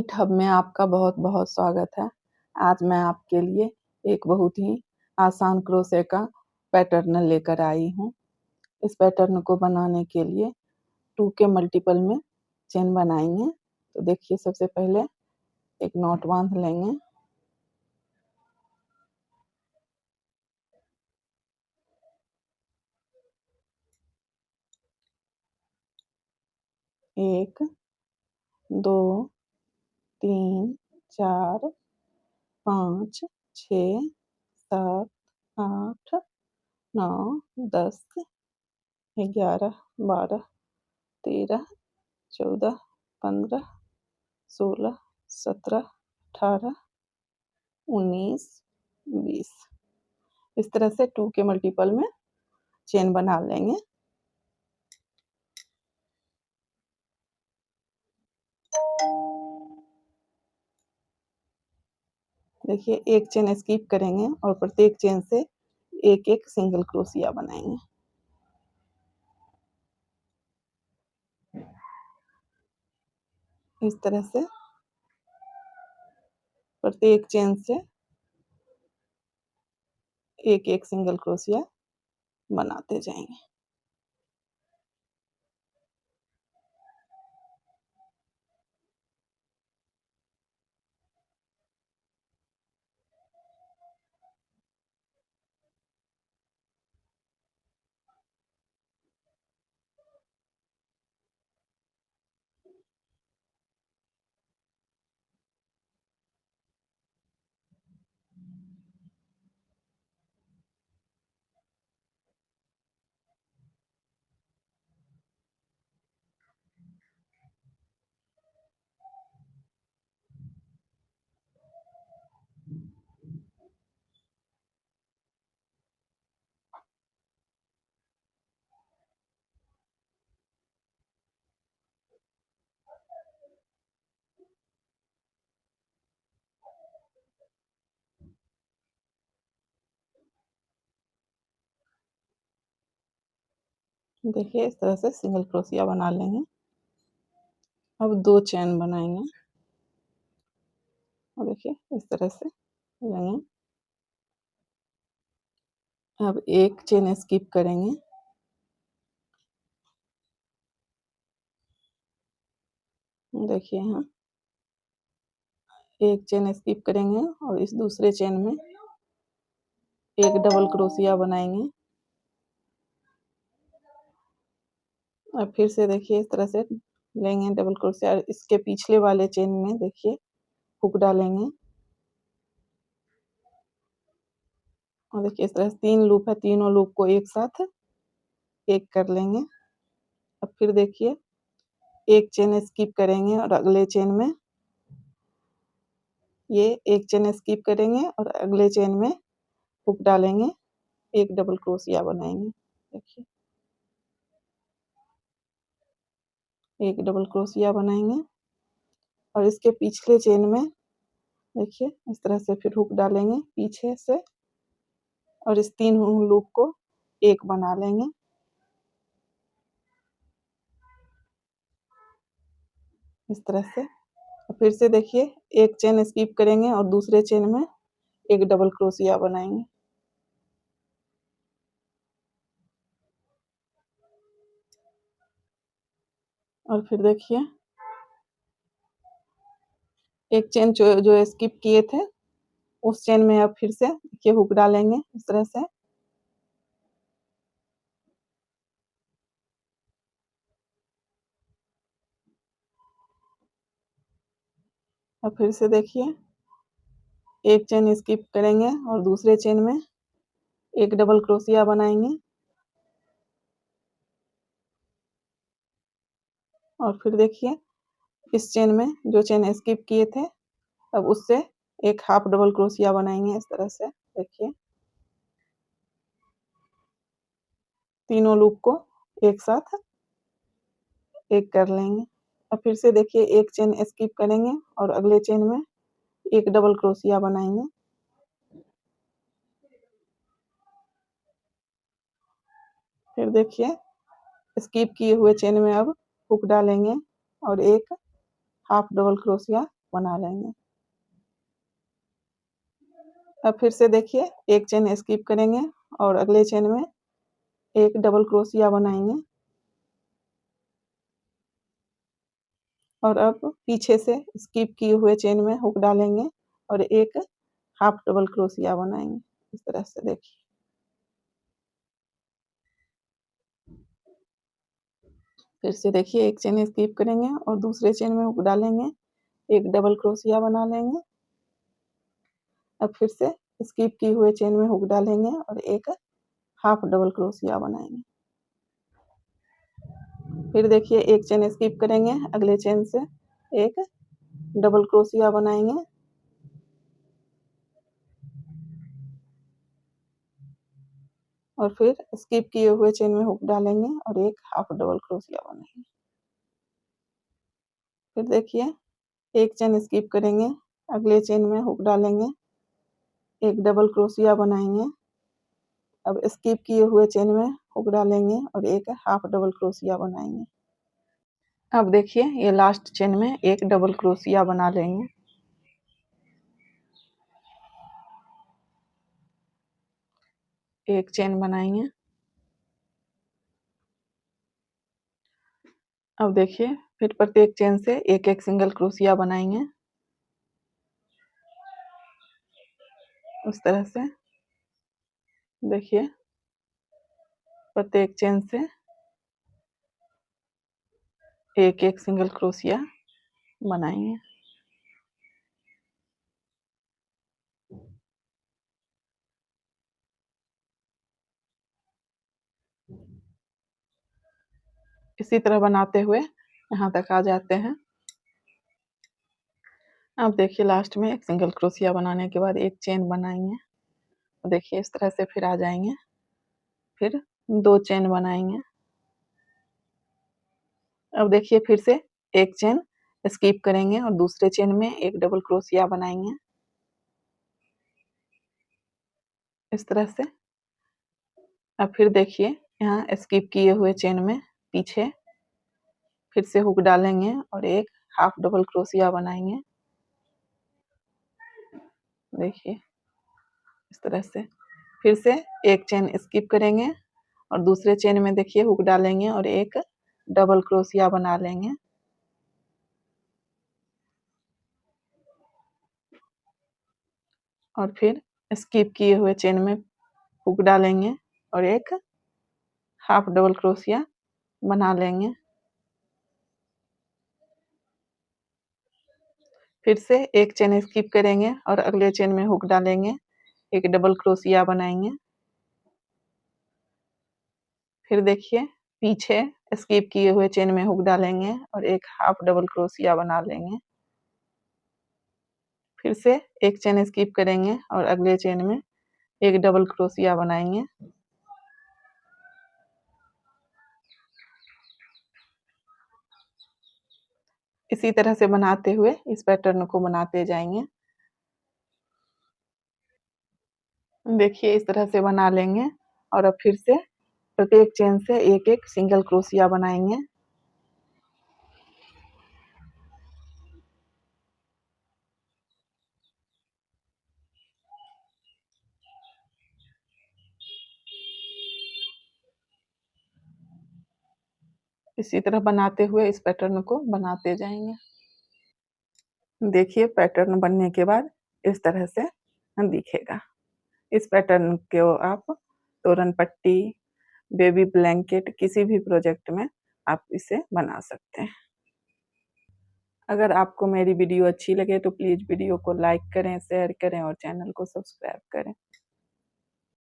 NEET hub में आपका बहुत-बहुत स्वागत है। आज मैं आपके लिए एक बहुत ही आसान क्रोशे का पैटर्न लेकर आई हूँ। इस पैटर्न को बनाने के लिए 2 के मल्टीपल में चेन बनाएँगे। तो देखिए सबसे पहले एक नॉट बाँध लेंगे। एक, 2, 3, 4, 5, 6, 7, 8, 9, 10, 11, 12, 13, 14, 15, 16, 17, 18, 19, 20 इस तरह से 2 के मल्टीपल में चेन बना लेंगे। देखिए एक चेन स्किप करेंगे और प्रत्येक चेन से एक-एक सिंगल क्रोशिया बनाएंगे। इस तरह से प्रत्येक चेन से एक-एक सिंगल क्रोशिया बनाते जाएंगे। देखिए इस तरह से सिंगल क्रोशिया बना लेंगे। अब 2 चेन बनाएंगे और देखिए इस तरह से लेंगे। अब एक चेन स्किप करेंगे। देखिए यहाँ एक चेन स्किप करेंगे और इस दूसरे चेन में एक डबल क्रोशिया बनाएंगे। और फिर से देखिए इस तरह से लेंगे डबल क्रोशिया, इसके पिछले वाले चेन में देखिए हुक डालेंगे और देखिए इस तरह से 3 लूप है, तीनों लूप को एक साथ एक कर लेंगे। अब फिर देखिए एक चेन स्किप करेंगे और अगले चेन में ये एक चेन स्किप करेंगे और अगले चेन में हुक डालेंगे, एक डबल क्रोशिया बनाएंगे। देखिए एक डबल क्रोशिया बनाएंगे और इसके पिछले चेन में देखिए इस तरह से फिर हुक डालेंगे पीछे से और इस 3 लूप को एक बना लेंगे। इस तरह से फिर से देखिए एक चेन स्किप करेंगे और दूसरे चेन में एक डबल क्रोशिया बनाएंगे। और फिर देखिए एक चेन जो स्किप किए थे उस चेन में अब फिर से देखिए हुक डालेंगे इस तरह से। और फिर से देखिए एक चेन स्किप करेंगे और दूसरे चेन में एक डबल क्रोशिया बनाएंगे और फिर देखिए इस चेन में जो चेन स्किप किए थे अब उससे एक हाफ डबल क्रोशिया बनाएंगे इस तरह से। देखिए तीनों लूप को एक साथ एक कर लेंगे और फिर से देखिए एक चेन स्किप करेंगे और अगले चेन में एक डबल क्रोशिया बनाएंगे। फिर देखिए स्किप किए हुए चेन में अब हुक डालेंगे और एक हाफ डबल क्रोशिया बना लेंगे। अब फिर से देखिए एक चेन स्किप करेंगे और अगले चेन में एक डबल क्रोशिया बनाएंगे और अब पीछे से स्किप किए हुए चेन में हुक डालेंगे और एक हाफ डबल क्रोशिया बनाएंगे इस तरह से। देखिए फिर से देखिए एक चेन स्किप करेंगे और दूसरे चेन में हुक डालेंगे, एक डबल क्रोशिया बना लेंगे। अब फिर से स्किप किए हुए चेन में हुक डालेंगे और एक हाफ डबल क्रोशिया बनाएंगे। फिर देखिए एक चेन स्किप करेंगे, अगले चेन से एक डबल क्रोशिया बनाएंगे और फिर स्किप किए हुए चेन में हुक डालेंगे और एक हाफ डबल क्रोशिया बनाएंगे। फिर देखिए एक चेन स्किप करेंगे, अगले चेन में हुक डालेंगे, एक डबल क्रोशिया बनाएंगे। अब स्किप किए हुए चेन में हुक डालेंगे और एक हाफ डबल क्रोशिया बनाएंगे। अब देखिए ये लास्ट चेन में एक डबल क्रोशिया बना लेंगे। एक चेन बनाएंगे। अब देखिए फिर प्रत्येक चेन से एक एक सिंगल क्रोशिया बनाएंगे उस तरह से। देखिए प्रत्येक चेन से एक एक सिंगल क्रोशिया बनाएंगे। इसी तरह बनाते हुए यहाँ तक आ जाते हैं। अब देखिए लास्ट में एक सिंगल क्रोशिया बनाने के बाद एक चेन बनाएंगे। देखिए इस तरह से फिर आ जाएंगे, फिर दो चेन बनाएंगे। अब देखिए फिर से एक चेन स्किप करेंगे और दूसरे चेन में एक डबल क्रोशिया बनाएंगे इस तरह से। अब फिर देखिए यहाँ स्किप किए हुए चेन में पीछे फिर से हुक डालेंगे और एक हाफ डबल क्रोशिया बनाएंगे। देखिए इस तरह से फिर से एक चेन स्किप करेंगे और दूसरे चेन में देखिए हुक डालेंगे और एक डबल क्रोशिया बना लेंगे। और फिर स्किप किए हुए चेन में हुक डालेंगे और एक हाफ डबल क्रोशिया बना लेंगे। फिर से एक चेन स्किप करेंगे और अगले चेन में हुक डालेंगे, एक डबल क्रोशिया बनाएंगे। फिर देखिए पीछे स्किप किए हुए चेन में हुक डालेंगे और एक हाफ डबल क्रोशिया बना लेंगे। फिर से एक चेन स्किप करेंगे और अगले चेन में एक डबल क्रोशिया बनाएंगे। इसी तरह से बनाते हुए इस पैटर्न को बनाते जाएंगे। देखिए इस तरह से बना लेंगे और अब फिर से प्रत्येक चेन से एक एक सिंगल क्रोशिया बनाएंगे। इसी तरह बनाते हुए इस पैटर्न को बनाते जाएंगे। देखिए पैटर्न बनने के बाद इस तरह से दिखेगा। इस पैटर्न को आप तोरण पट्टी, बेबी ब्लैंकेट किसी भी प्रोजेक्ट में आप इसे बना सकते हैं। अगर आपको मेरी वीडियो अच्छी लगे तो प्लीज़ वीडियो को लाइक करें, शेयर करें और चैनल को सब्सक्राइब करें।